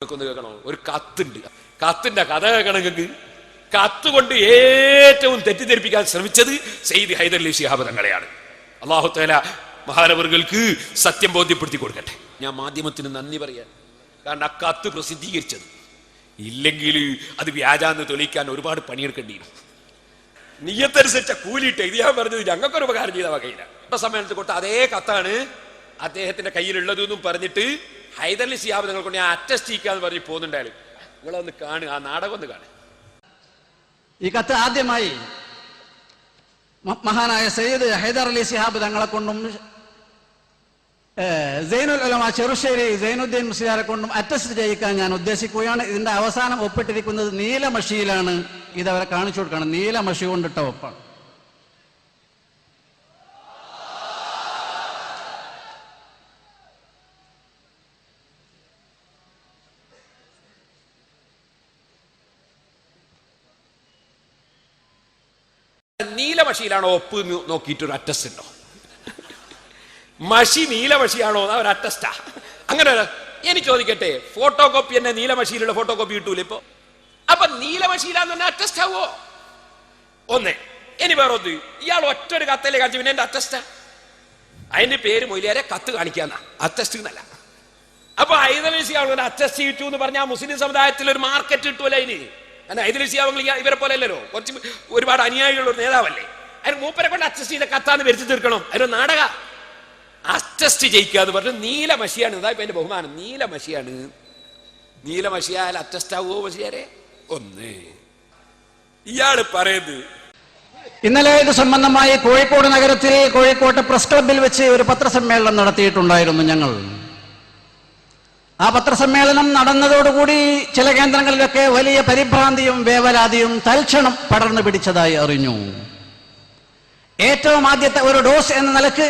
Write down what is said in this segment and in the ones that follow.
കേൾക്കണോ? ഒരു കത്തുണ്ട്, കത്തിന്റെ കഥ കേൾക്കണമെങ്കിൽ കത്ത് കൊണ്ട് ഏറ്റവും തെറ്റിദ്ധരിപ്പിക്കാൻ ശ്രമിച്ചത് സയ്യിദ് ഹൈദർ അലി ശിഹാബ് തങ്ങളെയാണ്. അല്ലാഹു തആല മഹാനവറുകൾക്ക് സത്യം ബോധ്യപ്പെടുത്തി കൊടുക്കട്ടെ. ഞാൻ മാധ്യമത്തിന് നന്ദി പറയാൻ, കാരണം ആ കത്ത് പ്രസിദ്ധീകരിച്ചത് ഇല്ലെങ്കിൽ അത് വ്യാജാന്ന് തെളിയിക്കാൻ ഒരുപാട് പണിയെടുക്കേണ്ടി വരും. നിയ്യത്തനുസരിച്ച കൂലിയിട്ട് ഇത് ഞാൻ പറഞ്ഞത് ഞങ്ങൾക്കൊരു ഉപകാരം ചെയ്ത വകയില്ല. സമ്മേളനത്തിൽ കൊടുത്ത അതേ കത്താണ് അദ്ദേഹത്തിന്റെ കയ്യിലുള്ളതെന്നും പറഞ്ഞിട്ട് ഹൈദർ അലി ശിഹാബ് തങ്ങൾ കൊണ്ട് ഞാൻ അറ്റസ്റ്റ് ചെയ്യാന്ന് പറഞ്ഞ് പോകുന്നുണ്ടായാലും നിങ്ങളൊന്ന് കാണുക, ആ നാടകം ഒന്ന് കാണുക. ഈ കത്ത് ആദ്യമായി മഹാനായ സയ്യിദ് ഹൈദർ അലി ശിഹാബ് തങ്ങളെ കൊണ്ടും സൈനുൽ ഉലമ ചെറുശ്ശേരി സൈനുദ്ദീൻ മുസ്ലിയാരെ കൊണ്ടും അറ്റസ്റ്റ് ചെയ്യിക്കാൻ ഞാൻ ഉദ്ദേശിക്കുകയാണ്. ഇതിന്റെ അവസാനം ഒപ്പിട്ടിരിക്കുന്നത് നീലമഷിയിലാണ്. ഇതവരെ കാണിച്ചു കൊടുക്കണം. നീലമഷി കൊണ്ടിട്ട ഒപ്പാണ്. നീലമഷിയിലാണോ ഒപ്പ് നോക്കിയിട്ടൊരു അറ്റസ്റ്റ് ഉണ്ടോ? മഷി നീലമഷിയാണോ ഒരു അറ്റസ്റ്റാ? അങ്ങനെ എനിക്ക് ചോദിക്കട്ടെ, ഫോട്ടോ കോപ്പി തന്നെ നീലമഷിയിലുള്ള ഫോട്ടോ കോപ്പി കിട്ടൂല ഇപ്പൊ? അപ്പൊ നീലമഷിയിലാന്ന് പറഞ്ഞാൽ അറ്റസ്റ്റ് ആവോ? ഒന്ന്. ഇനി വേറൊന്ന്, ഇയാൾ ഒറ്റൊരു കത്തല്ലേ കാണിച്ചു പിന്നെ എന്റെ അറ്റസ്റ്റാ? അതിന്റെ പേര് മൊയിലേറെ കത്ത് കാണിക്കാന്ന, അറ്റസ്റ്റ് എന്നല്ല. അപ്പൊ ഹൈദർ അലി ശിഹാബ് അറ്റസ്റ്റ് കിട്ടു എന്ന് പറഞ്ഞാൽ മുസ്ലിം സമുദായത്തിൽ ഒരു മാർക്കറ്റ് കിട്ടൂല അതിന്. കാരണം ഹൈദർ അലി ശിഹാബ് ഇവരെ പോലെ അല്ലല്ലോ, കുറച്ച് ഒരുപാട് അനുയായികളുള്ള ഒരു നേതാവല്ലേ. അതിന് മൂപ്പരെ കൊണ്ട് അറ്റസ്റ്റ് ചെയ്ത കത്താന്ന് വരുത്തി തീർക്കണം. അതിനൊരു നാടക അറ്റസ്റ്റ് ചെയ്യിക്കുക എന്ന് പറഞ്ഞു. നീലമഷിയാണ്, ഇതാ ഇപ്പൊ എന്റെ ബഹുമാനം. നീലമഷിയാണ്. നീലമഷിയാൽ അറ്റസ്റ്റ് ആവുമോ മഷിയാരെ? ഒന്ന്. ഇയാള് പറയുന്നത് ഇന്നലെ ഇത് സംബന്ധമായി കോഴിക്കോട് നഗരത്തിൽ കോഴിക്കോട്ട് പ്രസ് ക്ലബിൽ വെച്ച് ഒരു പത്രസമ്മേളനം നടത്തിയിട്ടുണ്ടായിരുന്നു ഞങ്ങൾ. ആ പത്രസമ്മേളനം നടന്നതോടുകൂടി ചില കേന്ദ്രങ്ങളിലൊക്കെ വലിയ പരിഭ്രാന്തിയും വേവലാതിയും തൽക്ഷണം പടർന്നു പിടിച്ചതായി അറിഞ്ഞു. ഏറ്റവും ആദ്യത്തെ ഒരു ഡോസ് എന്ന നിലക്ക്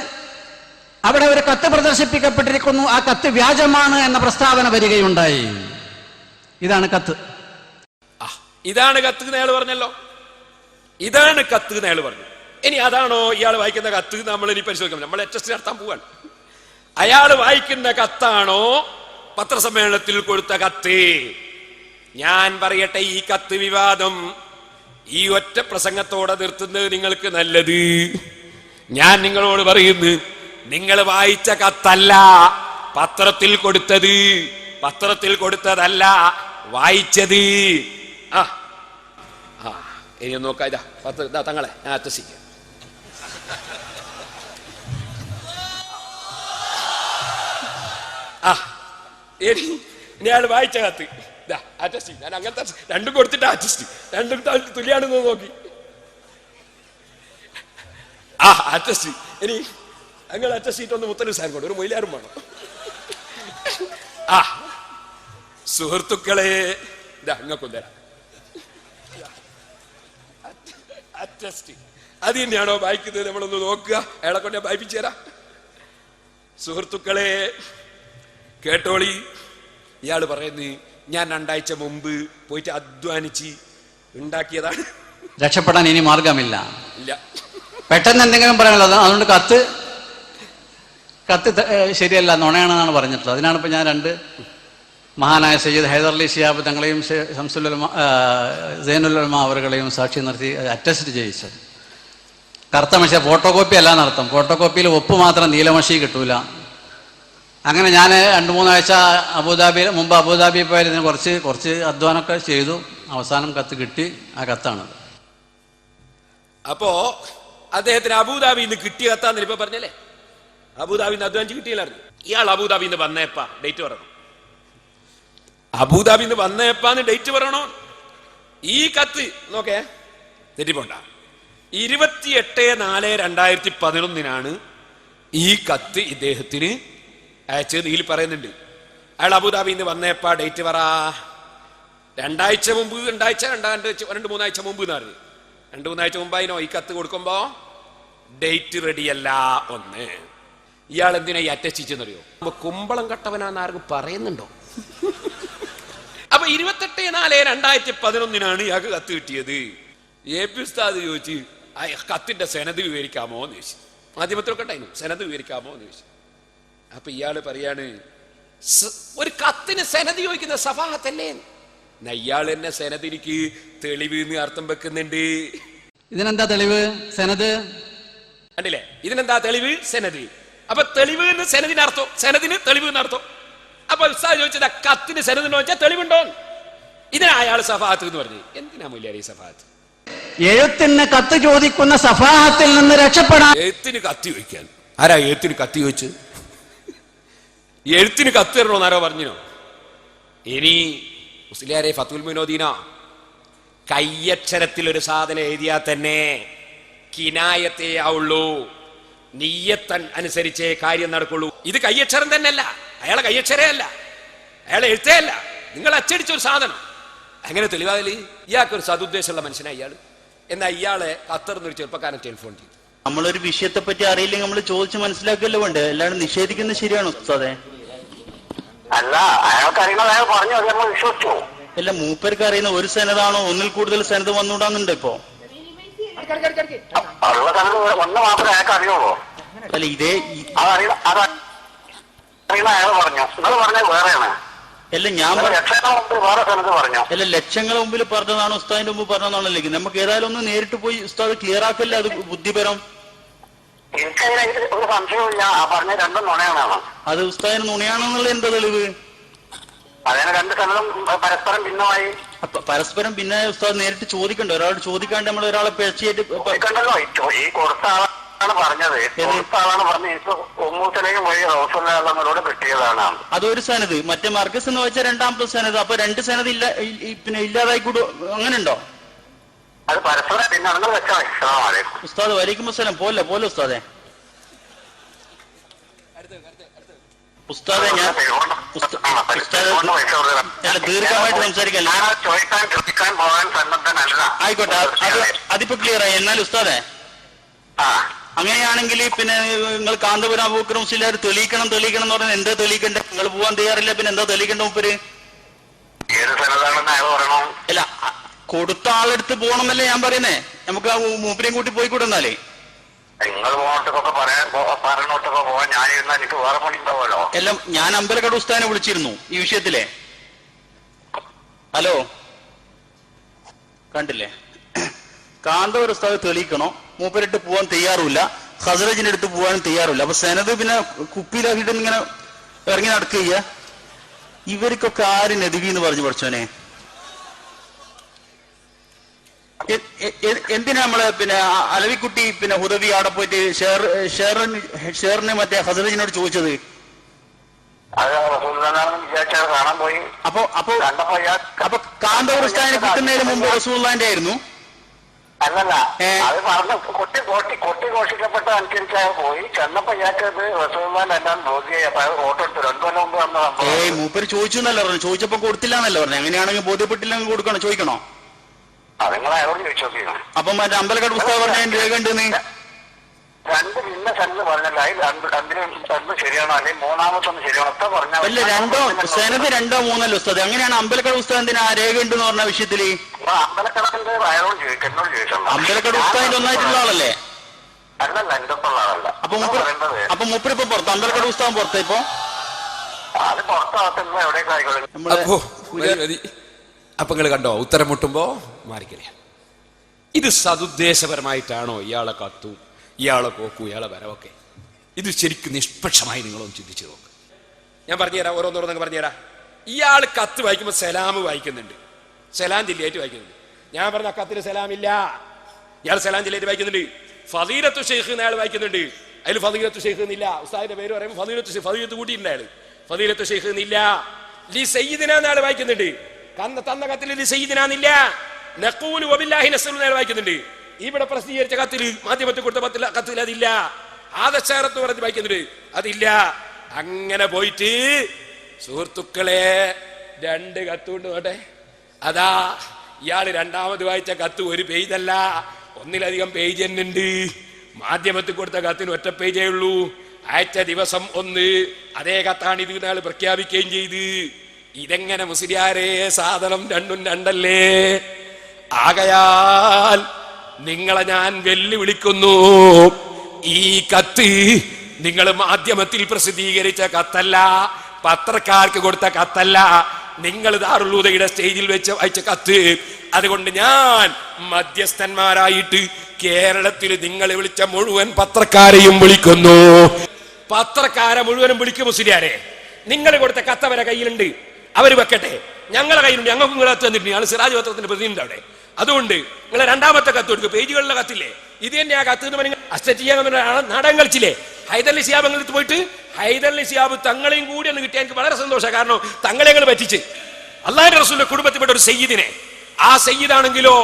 അവിടെ ഒരു കത്ത് പ്രദർശിപ്പിക്കപ്പെട്ടിരിക്കുന്നു. ആ കത്ത് വ്യാജമാണ് എന്ന പ്രസ്താവന വരികയുണ്ടായി. ഇതാണ് കത്ത്. ഇതാണ് കത്ത് എന്നയാൾ പറഞ്ഞല്ലോ. ഇതാണ് കത്ത് എന്നയാൾ പറഞ്ഞു. ഇനി അതാണോ ഇയാൾ വായിക്കുന്ന കത്ത്? നമ്മൾ ഇനി പരിശോധിക്കണം. നമ്മൾ ടെസ്റ്റ് നടത്താൻ പോവാണ്. അയാൾ വായിക്കുന്ന കത്താണോ പത്രസമ്മേളനത്തിൽ കൊടുത്ത കത്ത്? ഞാൻ പറയട്ടെ, ഈ കത്ത് വിവാദം ഈ ഒറ്റ പ്രസംഗത്തോടെ നിർത്തുന്നത് നിങ്ങൾക്ക് നല്ലത്. ഞാൻ നിങ്ങളോട് പറയുന്നു, നിങ്ങൾ വായിച്ച കത്തല്ല പത്രത്തിൽ കൊടുത്തത്, പത്രത്തിൽ കൊടുത്തതല്ല വായിച്ചത്. ഇനി നോക്കാം. ഇതാ പത്ര, ഇതാ തങ്ങളെ ഞാൻ അറ്റസിക്കാം. ഇനിയാൾ വായിച്ച കത്ത് ഇതാ അറ്റസ്റ്റ്. ഞാൻ അങ്ങനത്തെ രണ്ടും കൊടുത്തിട്ട് അറ്റസ്റ്റ്, രണ്ടും തുല്യാണെന്ന് നോക്കി. അറ്റസ്റ്റ്. ഇനി അങ്ങനെ അറ്റസ്റ്റ് ചെയ്തിട്ടൊന്ന് മുത്തലു സാർ കൊണ്ട് ഒരു മൊയിലാറും വേണം. സുഹൃത്തുക്കളെ, ഇതാ അങ്ങക്കൊന്നും തരാം അറ്റസ്റ്റ്. അത് തന്നെയാണോ വായിക്കുന്നത്? നമ്മളൊന്ന് നോക്കുക. അയാളെ കൊണ്ട് ഞാൻ വായിപ്പിച്ചു തരാം. സുഹൃത്തുക്കളെ കേട്ടോളി. ഇയാള് പറയുന്നത് ഞാൻ 2 ആഴ്ച മുമ്പ് പോയിട്ട് അധ്വാനിച്ച് ഉണ്ടാക്കിയതാണ്. രക്ഷപ്പെടാൻ ഇനി മാർഗമില്ല. ഇല്ല, പെട്ടെന്ന് എന്തെങ്കിലും പറയാനുള്ളത്. അതുകൊണ്ട് കത്ത് ശരിയല്ല, നുണയാണെന്നാണ് പറഞ്ഞിട്ടുള്ളത്. അതിനാണ് ഇപ്പൊ ഞാൻ 2 മഹാനായ സയ്യിദ് ഹൈദർ അലി ശിഹാബ് തങ്ങളെയും സൈനുൽ ഉലമ അവരുടെയും സാക്ഷി നിർത്തി അറ്റസ്റ്റ് ചെയ്യിച്ചത്. കറുത്ത മഷി ഫോട്ടോ കോപ്പി അല്ല നടത്തും. ഫോട്ടോ കോപ്പിയിൽ ഒപ്പ് മാത്രം, നീലമഷി കിട്ടൂല. അങ്ങനെ ഞാൻ 2-3 ആഴ്ച മുമ്പ് അബുദാബി പോയതിന് കുറച്ച് അധ്വാനമൊക്കെ ചെയ്തു. അവസാനം കത്ത് കിട്ടി. ആ കത്താണത്. അപ്പോ അദ്ദേഹത്തിന് അബുദാബിന്ന് കിട്ടിയ കത്താന്ന് ഇപ്പൊ പറഞ്ഞല്ലേ. അബുദാബിന്ന് അധ്വാനിച്ച് കിട്ടിയില്ലായിരുന്നു. ഇയാൾ അബുദാബിന്ന് വന്നേപ്പാ ഡേറ്റ് പറയണം. അബുദാബിന്ന് വന്നേപ്പാന്ന് ഡേറ്റ് പറയണോ? ഈ കത്ത് നോക്കേ, തെറ്റിപ്പോണ്ട. 28/4/2011 ഈ കത്ത് ഇദ്ദേഹത്തിന് അയച്ചത്. ഇതിൽ പറയുന്നുണ്ട് അയാൾ അബുദാബിന്ന് വന്നേപ്പാ ഡേറ്റ് പറ. 2 ആഴ്ച മുമ്പ്, 2 ആഴ്ച 2-3 ആഴ്ച മുമ്പ് എന്ന് പറഞ്ഞു. 2-3 ആഴ്ച മുമ്പായിനോ ഈ കത്ത് കൊടുക്കുമ്പോ ഡേറ്റ് റെഡിയല്ല. ഒന്ന്. ഇയാൾ എന്തിനാ ഈ അറ്റച്ചിച്ചെന്നറിയോ? കുമ്പളം കട്ടവനാന്ന് ആർക്കും പറയുന്നുണ്ടോ? അപ്പൊ 28/4/2011 ഇയാൾക്ക് കത്ത് കിട്ടിയത്. AP ഉസ്താദ് ചോദിച്ച് കത്തിന്റെ സെനത് വിവരിക്കാമോ എന്ന് ചോദിച്ചു. മാധ്യമത്തിലൊക്കെ ഉണ്ടായിരുന്നു. സെനത് വിവരിക്കാമോ എന്ന് ചോദിച്ചു. അപ്പൊ ഇയാള് പറയാണ്, ഒരു കത്തിന് സെനത് ചോദിക്കുന്ന സഫാഹത്തല്ലേ? ഇയാൾ തന്നെ സെനദിനിക്ക് തെളിവ് എന്ന് അർത്ഥം വെക്കുന്നുണ്ട്. ഇതിനെന്താ തെളിവ്? സെനത് കണ്ടില്ലേ? ഇതിനെന്താ തെളിവ്? സെനത്. അപ്പൊ തെളിവ് എന്ന് സെനദിനർത്ഥം, സെനദിന് തെളിവ് എന്നർത്ഥം. അപ്പൊ ഉസ്താദ് ചോദിച്ചത് കത്തിന് സെനദിന് വെച്ചാൽ തെളിവുണ്ടോ? ഇതിനാ അയാൾ സഫാഹത്ത് എന്ന് പറഞ്ഞു. എന്തിനാ മുല്ലാരി സഫാഹത്ത്? എഴുത്തിന് കത്ത് ചോദിക്കുന്ന സഫാഹത്തിൽ നിന്ന് രക്ഷപ്പെടാൻ. എഴുത്തിന് കത്ത് ചോദിക്കാൻ ആരാ? എഴുത്തിന് കത്ത് ചോദിച്ചു? എഴുത്തിന് കത്ത് തരണോ ആരോ പറഞ്ഞോ? ഇനി മുസ്ലിയാരെ ഫത്തുൽ മുനോദീന കയ്യക്ഷരത്തിൽ ഒരു സാധനം എഴുതിയാൽ തന്നെ കിനായത്തേ ആവുള്ളൂ, നിയ്യത്തൻ അനുസരിച്ചേ കാര്യം നടക്കുള്ളൂ. ഇത് കയ്യക്ഷരം തന്നെയല്ല, അയാളെ കയ്യക്ഷരേ അല്ല, അയാളെ എഴുത്തേ അല്ല, നിങ്ങൾ അച്ചടിച്ചൊരു സാധനം. അങ്ങനെ തെളിവാകല് ഇയാൾക്കൊരു സതുദ്ദേശമുള്ള മനുഷ്യനാണ് ഇയാൾ. എന്നാൽ ഇയാളെ ഖത്തറിന്ന് ഒരു ചെറുപ്പക്കാരൻ ടെലിഫോൺ ചെയ്തു. നമ്മളൊരു വിഷയത്തെ പറ്റി അറിയില്ലെങ്കിൽ നമ്മൾ ചോദിച്ച് മനസ്സിലാക്കല്ലോ വേണ്ടേ, അല്ലാണ്ട് നിഷേധിക്കുന്നത് ശരിയാണോ ഉസ്താദേ? അല്ല, അയാൾക്ക് അറിയണത് അയാൾ പറഞ്ഞു, അത് നമ്മൾ വിശ്വസിച്ചു. അല്ല, മൂപ്പർക്ക് അറിയുന്ന ഒരു സനതാണോ ഒന്നിൽ കൂടുതൽ സനത് വന്നുകൂടാന്നുണ്ട് ഇപ്പോ? ഉള്ള സ്ഥലത്ത് ഒന്ന് മാത്രമേ അയാൾക്ക് അറിയുള്ളൂ. അല്ല, ഇതേ അതറിയണ അയാൾ പറഞ്ഞു, നിങ്ങൾ പറഞ്ഞത് വേറെയാണ്. അല്ല, ഞാൻ ലക്ഷങ്ങൾ മുമ്പ് വേറെ സ്ഥലത്ത് പറഞ്ഞു. അല്ല, ലക്ഷങ്ങൾ മുമ്പിൽ പറഞ്ഞതാണോ ഉസ്താദിന്റെ മുമ്പ് പറഞ്ഞതാണല്ലോ? നമുക്ക് ഏതായാലും ഒന്ന് നേരിട്ട് പോയി ഉസ്താദ് ക്ലിയർ ആക്കല്ലേ, അത് ബുദ്ധിപരം. എനിക്കതിനെ ഒരു സംശയമില്ല, ആ പറഞ്ഞ രണ്ടും നുണയാണ്. അത് ഉസ്താദിന് നുണയാണെന്നുള്ള എന്താ തെളിവ്? അതിന് രണ്ട് സ്ഥലത്തും പരസ്പരം ഭിന്നമായി. പരസ്പരം പിന്നെ ഉസ്താദ് നേരിട്ട് ചോദിക്കണ്ടോ? ഒരാളോട് ചോദിക്കാണ്ട് നമ്മൾ ഒരാളെ പിഴച്ചിട്ട് ചോദിക്കണ്ടല്ലോ. ഈ കൊടുത്ത ആളാണ് പറഞ്ഞത്, കൊടുത്ത ആളാണ് പറഞ്ഞത് എനിക്ക് ഉമ്മൂസലേക്ക് വഴി റൗസുള്ളവരോട് കിട്ടിയതാണ്. അതൊരു സനത്. മറ്റേ മർക്കസ് എന്ന് വെച്ചാൽ രണ്ടാമത്തെ സനത്. അപ്പൊ രണ്ട് സനത് ഇല്ല, പിന്നെ ഇല്ലാതായി കൂടോ? അങ്ങനെ ഉണ്ടോ? അത് പരസ്പരം പിന്നെ നിങ്ങൾ വെച്ചാൽ ഉസ്താദ് വലൈക്കും അസ്സലാം. പോലെ ഉസ്താദെ. ഉസ്താദെ, ഞാൻ ദീർഘമായിട്ട് സംസാരിക്കല്ല. ചോദിക്കാൻ പോകാൻ സന്നദ്ധനല്ല. ആയിക്കോട്ടെ, അതിപ്പോ ക്ലിയർ ആയി. എന്നാൽ ഉസ്താദെ, അങ്ങനെയാണെങ്കിൽ പിന്നെ നിങ്ങൾ കാന്തപുരം അബൂബക്കർ മുസ്ലിയാർ തെളിയിക്കണം എന്ന് പറഞ്ഞാൽ എന്താ തെളിയിക്കണ്ടേ? നിങ്ങൾ പോവാൻ തയ്യാറില്ല, പിന്നെ എന്താ തെളിയിക്കണ്ട മൂപ്പര്? ഏത് സ്ഥലത്താണെന്ന് അയാൾ പറയണം. അല്ല, കൊടുത്ത ആളെടുത്ത് പോകണമെന്നല്ലേ ഞാൻ പറയുന്നേ. നമുക്ക് ആ മൂപ്പരെയും കൂട്ടി പോയിക്കൂടെ? എന്നാലേ നിങ്ങൾ പോകണോട്ടൊക്കെ പറയണോട്ടൊക്കെ പോവാൻ ഞാനിരുന്നാൽ എനിക്ക് വേറെ പണി ഉണ്ടാവുമല്ലോ. എല്ലാം ഞാൻ അമ്പലക്കട ഉസ്താദിനെ വിളിച്ചിരുന്നു ഈ വിഷയത്തിലെ. ഹലോ, കണ്ടില്ലേ? കാന്തപുരം ഉസ്താദ് തെളിയിക്കണോ, മൂപ്പരിട്ട് പോകാൻ തയ്യാറുമില്ല, ഖസ്റജിന്റെ അടുത്ത് പോകാനും തയ്യാറുമില്ല. അപ്പൊ സെനത് പിന്നെ കുപ്പിയിലാക്കിയിട്ട് ഇങ്ങനെ ഇറങ്ങി നടക്കുക. ഇവർക്കൊക്കെ ആര് നദിവി എന്ന് പറഞ്ഞു പഠിച്ചോനെ? എന്തിനാ നമ്മള് പിന്നെ അലവിക്കുട്ടി പിന്നെ ഹുദവി അവിടെ പോയിട്ട് ഷെറിന് മറ്റേ ഖസ്റജിനോട് ചോദിച്ചത്? കാണാൻ പോയി. അപ്പൊ കാന്തപുരം ഉസ്താദിനെ കിട്ടുന്നതിന് മുമ്പ് റസൂലുള്ളാഹിന്റെ ആയിരുന്നു. അല്ലല്ല, അത് പറഞ്ഞ് കൊട്ടി ഘോഷിക്കപ്പെട്ട അനുസരിച്ച് അയാൾ പോയി. ചെന്നപ്പോ ഇയാൾക്കത് റസൂലുള്ളാഹിന്റെ എല്ലാം ബോധ്യായി. അപ്പൊ അയാൾ ഫോട്ടോ എടുത്തു. 2 കൊല്ലം മുമ്പ് വന്ന സംഭവം. മൂപ്പര് ചോദിച്ചു എന്നല്ല പറഞ്ഞു. ചോദിച്ചപ്പോ കൊടുത്തില്ല എന്നല്ല പറഞ്ഞു. അങ്ങനെയാണെങ്കിൽ ബോധ്യപ്പെട്ടില്ലെങ്കിൽ കൊടുക്കണോ? ചോദിക്കണോ? നിങ്ങൾ അയാളോട് ചോദിച്ചു നോക്കിയോ? അപ്പൊ മറ്റേ അമ്പലക്കട പുസ്തകം പറഞ്ഞ രേഖ ഉണ്ടെന്ന് രണ്ട് ഭിന്ന സ്ഥലത്ത് പറഞ്ഞല്ല. രണ്ടും ശരിയാണോ അല്ലെങ്കിൽ മൂന്നാമത്തൊന്നും ശരിയാണോ ഒക്കെ പറഞ്ഞാൽ അല്ല, സെനത് 2 or 3 ഉസ്താദ്. അങ്ങനെയാണ് അമ്പലക്കട പുസ്തകത്തിന് ആ രേഖ ഉണ്ടെന്ന് പറഞ്ഞ വിഷയത്തില് അമ്പലക്കടത്തിന്റെ അയാളോട് ചോദിക്കും, എന്നോട് ചോദിച്ചോ. അമ്പലക്കട ഉസ്താദിന്റെ ഒന്നായിട്ടുള്ള ആളല്ലേ? അല്ലല്ല, എന്റെ ഒപ്പമുള്ള ആളല്ല. അപ്പൊ മൂപ്പര് ഇപ്പൊ പുറത്ത്, അമ്പലക്കട പുസ്തകം പുറത്ത്. ഇപ്പൊ അത് പുറത്താകത്തുന്ന എവിടെയൊക്കെ ആയിക്കോട്ടെ. അപ്പൊ നിങ്ങൾ കണ്ടോ, ഉത്തരം മുട്ടുമ്പോ മാറിക്കല. ഇത് സതുദ്ദേശപരമായിട്ടാണോ ഇയാളെ കത്തും, ഇയാളെ പോക്കും, ഇയാളെ വരവൊക്കെ? ഇത് ശരിക്കും നിഷ്പക്ഷമായി നിങ്ങളൊന്ന് ചിന്തിച്ചു നോക്ക്. ഞാൻ പറഞ്ഞുതരാം, ഓരോന്നോരോന്നൊക്കെ പറഞ്ഞുതരാം. ഇയാൾ കത്ത് വായിക്കുമ്പോൾ സലാം വായിക്കുന്നുണ്ട്, സലാം ജില്ലയായിട്ട് വായിക്കുന്നുണ്ട്. ഞാൻ പറഞ്ഞ കത്തിന് സലാമില്ല, ഇയാൾ സലാം ജില്ലയായിട്ട് വായിക്കുന്നുണ്ട്. ഫദീലത്തു ഷെയ്ഖ് എന്ന് അയാൾ വായിക്കുന്നുണ്ട്, അതിൽ ഫദീലത്തു ഷെയ്ഖ് എന്നില്ല. ഉസ്താദിന്റെ പേര് പറയുമ്പോൾ ഫദീലത്ത് കൂട്ടിയിട്ടുണ്ട് അയാൾ. ഫദീലത്തു ഷെയ്ഖ് എന്നില്ല. ലി സയ്യിദിന എന്ന് അയാൾ വായിക്കുന്നുണ്ട്. തന്ന കത്തിൽ ലി സയ്യിദിന എന്നില്ല. നഖൂലു വബില്ലാഹി നസ്അലു എന്ന് അയാൾ വായിക്കുന്നുണ്ട്. ഇവിടെ പ്രസിദ്ധീകരിച്ച കത്തിൽ, മാധ്യമത്തിൽ കൊടുത്ത കത്തിൽ അതില്ല. ആദശാരത്ത് പറഞ്ഞ് വായിക്കുന്നുണ്ട്, അതില്ല. അങ്ങനെ പോയിട്ട് സുഹൃത്തുക്കളെ 2 കത്തുകൊണ്ട് പോട്ടെ. അതാ ഇയാള് രണ്ടാമത് വായിച്ച കത്ത് 1 പേജല്ല, 1-ലധികം പേജ് തന്നെ ഉണ്ട്. മാധ്യമത്തിൽ കൊടുത്ത കത്തിന് 1 പേജേ ഉള്ളൂ. അയച്ച ദിവസം 1, അതേ കത്താണ് ഇത് നാൾ പ്രഖ്യാപിക്കുകയും ചെയ്ത്. ഇതെങ്ങനെ മുസ്ലിയാരെ സാധനം 2ഉം 2അല്ലേ? ആകയാൽ നിങ്ങളെ ഞാൻ വെല്ലുവിളിക്കുന്നു, ഈ കത്ത് നിങ്ങൾ മാധ്യമത്തിൽ പ്രസിദ്ധീകരിച്ച കത്തല്ല, പത്രക്കാർക്ക് കൊടുത്ത കത്തല്ല, നിങ്ങൾ ദാറുൽ ഹുദയുടെ സ്റ്റേജിൽ വെച്ച് അയച്ച കത്ത്. അതുകൊണ്ട് ഞാൻ മധ്യസ്ഥന്മാരായിട്ട് കേരളത്തിൽ നിങ്ങൾ വിളിച്ച മുഴുവൻ പത്രക്കാരെയും വിളിക്കുന്നു. പത്രക്കാരെ മുഴുവനും വിളിക്കും. മുസ്ലിയാരെ, നിങ്ങൾ കൊടുത്ത കത്ത് അവരെ കയ്യിലുണ്ട്, അവർ വെക്കട്ടെ. ഞങ്ങളെ കയ്യിലുണ്ട്, ഞങ്ങൾക്ക് നിങ്ങൾ കത്ത് തന്നിട്ടുണ്ട്. ഞങ്ങൾ സിറാജ് പത്രത്തിന്റെ പ്രതിനിധി അവിടെ. അതുകൊണ്ട് നിങ്ങൾ രണ്ടാമത്തെ കത്ത് കൊടുക്കും. പേജുകളിലെ കത്തില്ലേ, ഇത് തന്നെ ആ കത്ത് എന്ന് പറഞ്ഞാൽ അസ്റ്ററ്റ് ചെയ്യാൻ നാടകം കളിച്ചില്ലേ. ഹൈദരലി ശിഹാബ് പോയിട്ട് ഹൈദരലി ശിഹാബ് തങ്ങളെയും കൂടി ഒന്ന് കിട്ടിയാൽ എനിക്ക് വളരെ സന്തോഷം. കാരണം തങ്ങളെ ഞങ്ങൾ പറ്റിച്ച് അള്ളാഹുവിന്റെ റസൂലിന്റെ കുടുംബത്തിൽപ്പെട്ട ഒരു സയ്യിദിനെ, ആ സയ്യിദാണെങ്കിലോ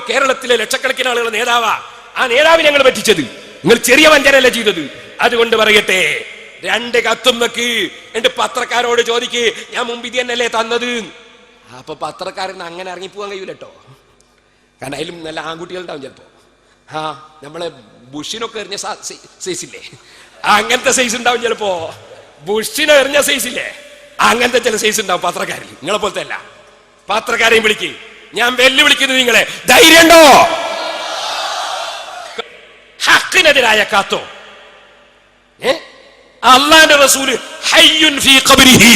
കേരളത്തിലെ ലക്ഷക്കണക്കിന് ആളുകളുടെ നേതാവാ. ആ നേതാവിനെ ഞങ്ങൾ പറ്റിച്ചത്. നിങ്ങൾ ചെറിയ വഞ്ചനയല്ല ചെയ്തത്. അതുകൊണ്ട് പറയട്ടെ, 2 കത്തും വെക്ക്. എന്റെ പത്രക്കാരോട് ചോദിക്ക്, ഞാൻ മുമ്പ് ഇത് തന്നെയല്ലേ തന്നത്. അപ്പൊ പത്രക്കാരന് അങ്ങനെ ഇറങ്ങിപ്പോകാൻ കഴിയൂല കേട്ടോ. കാരണം അതിലും നല്ല ആൺകുട്ടികളുണ്ടാവും ചിലപ്പോ. നമ്മളെ ബുഷിനൊക്കെ എറിഞ്ഞ സൈസില്ലേ, അങ്ങനത്തെ സൈസ് ഉണ്ടാവും ചിലപ്പോ. ബുഷിനെ എറിഞ്ഞ സൈസില്ലേ, അങ്ങനത്തെ ചില സൈസ് ഉണ്ടാവും പത്രക്കാരിൽ. നിങ്ങളെ പോലത്തെ അല്ല. പത്രക്കാരെയും വിളിക്ക്. ഞാൻ വെല്ലുവിളിക്കുന്നത് നിങ്ങളെ, ധൈര്യമുണ്ടോ? ഹക്കിനെതിരായ കാത്തോ? അല്ലാഹുവിന്റെ റസൂൽ ഹയ്യുൻ ഫീ ഖബ്രിഹി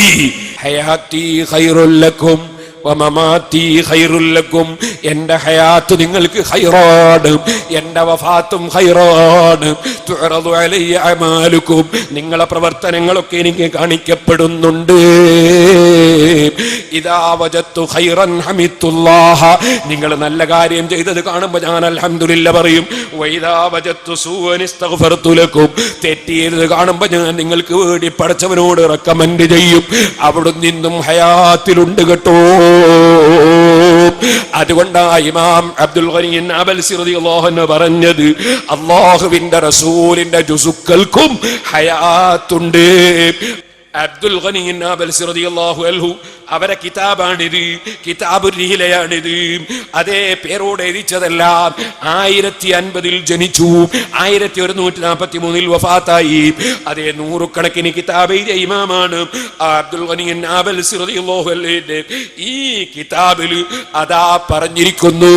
ഹയാത്തി ഖൈറുൽ ലക്കും വമമാതി ഖൈറുൽ ലക്കും. എന്റെ ഹയാത്ത് നിങ്ങൾക്ക് ഖൈറാണ്, എന്റെ വഫാത്തും ഖൈറാണ്. തുഅറദു അലയ്യ അമാലുക്കും, നിങ്ങളെ പ്രവർത്തനങ്ങളൊക്കെ എനിക്ക് കാണിക്കപ്പെടുന്നുണ്ട്. ഇദാ വജത്തു ഖൈറൻ ഹമിദുല്ലാഹ, നിങ്ങൾ നല്ല കാര്യം ചെയ്തത് കാണുമ്പോൾ ഞാൻ അൽഹംദുലില്ലാ പറയും. വഇദാ വജത്തു സൂഅൻ ഇസ്തഗ്ഫർതു ലക്കും, തെറ്റിയത് കാണുമ്പോൾ ഞാൻ നിങ്ങൾക്ക് വേണ്ടി പടച്ചവനോട് റെക്കമെൻഡ് ചെയ്യും. അവിടെ നിന്നും ഹയാത്തിലുണ്ട് കേട്ടോ. അതുകൊണ്ടാ ഇമാം അബ്ദുൽ ഗനി അബൽസി റളിയല്ലാഹു അൻഹു പറഞ്ഞത്, അല്ലാഹുവിന്റെ റസൂലിന്റെ ജുസുക്കൾക്കും ഹയാത്തുണ്ട്. അബ്ദുൽ ഗനി അബൽസി റളിയല്ലാഹു അൻഹു അവരെ കിതാബാണിത്, കിതാബുർ റിഹ്ലയാണിത്. അതേ പേരോട് എഴുതിച്ചതല്ല. 1050 ജനിച്ചു, 1143 വഫാത്തായി. അതേ നൂറുകണക്കിന് കിതാബ് എഴുതിയ ഇമാമാണ് അബ്ദുൽ ഗനി അബൽസി റളിയല്ലാഹു അൻഹു. ഈ കിതാബിൽ അതാ പറഞ്ഞിരിക്കുന്നു,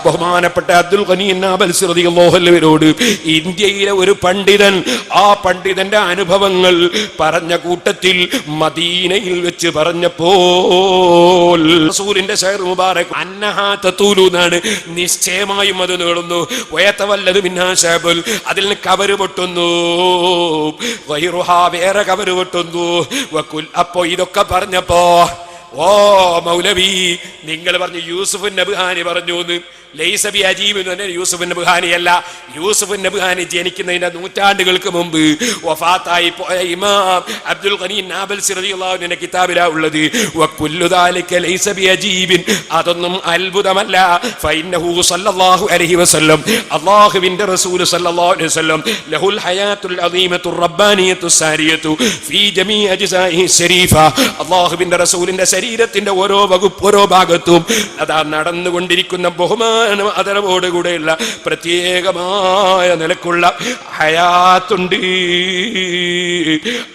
ബഹുമാനപ്പെട്ട അബ്ദുൽ ഗനി അബൽസി റളിയല്ലാഹു അൻഹുവിനോട് ഇന്ത്യയിലെ ഒരു പണ്ഡിതൻ, ആ പണ്ഡിതന്റെ അനുഭവങ്ങൾ പറഞ്ഞ കൂട്ടത്തിൽ മദീനയിൽ വെച്ച് പറഞ്ഞപ്പോൾ റസൂലിന്റെ ശൈർ മുബാറക് അന്നഹാ തതൂലു എന്നാണ്. നിശ്ചയമായും അത് നീളുന്നു. വയതവല്ലദു മിൻഹാ ശഅബുൽ, അതിൽ നിന്ന് കവര് പൊട്ടുന്നു. വൈറുഹാ, വേറെ കവര് പൊട്ടുന്നു. വകുൽ, അപ്പോ ഇതൊക്കെ പറഞ്ഞപ്പോ ഓ മൗലവി, നിങ്ങൾ പറഞ്ഞു യൂസുഫ് നബ്ഹാനി പറഞ്ഞു എന്ന്. ലൈസ ബി അജീബ് എന്ന് പറഞ്ഞാൽ യൂസുഫ് നബ്ഹാനി അല്ല. യൂസുഫ് നബ്ഹാനി ജനിക്കുന്നതിന്റെ നൂറ്റാണ്ടുകൾക്ക് മുമ്പ് വഫാത്തായി പോയ ഇമാം അബ്ദുൽ ഗനി അബൽസി റളിയല്ലാഹു അൻഹുവിന്റെ കിതാബിലാ ഉള്ളത്. വകുല്ലു ദാലിക ലൈസ ബി അജീബിൻ, അതൊന്നും അത്ഭുതമല്ല. ഫഇന്നഹു സല്ലല്ലാഹു അലൈഹി വസല്ലം, അല്ലാഹുവിന്റെ റസൂൽ സല്ലല്ലാഹു അലൈഹി വസല്ലം ലഹുൽ ഹയാത്തുൽ അദീമത്തുർ റബ്ബാനിയത്തു സാരിയത്തു ഫീ ജമീ അജ്സാഇഹി ശരീഫ, അല്ലാഹുവിന്റെ റസൂലിന്റെ ശരീരത്തിന്റെ ഓരോ വകുപ്പ്, ഓരോ ഭാഗത്തും അതാ നടന്നുകൊണ്ടിരിക്കുന്ന ബഹുമാന അതരവോടുകൂടെയുള്ള പ്രത്യേകമായ നിലക്കുള്ള ഹയാത്തുണ്ട്.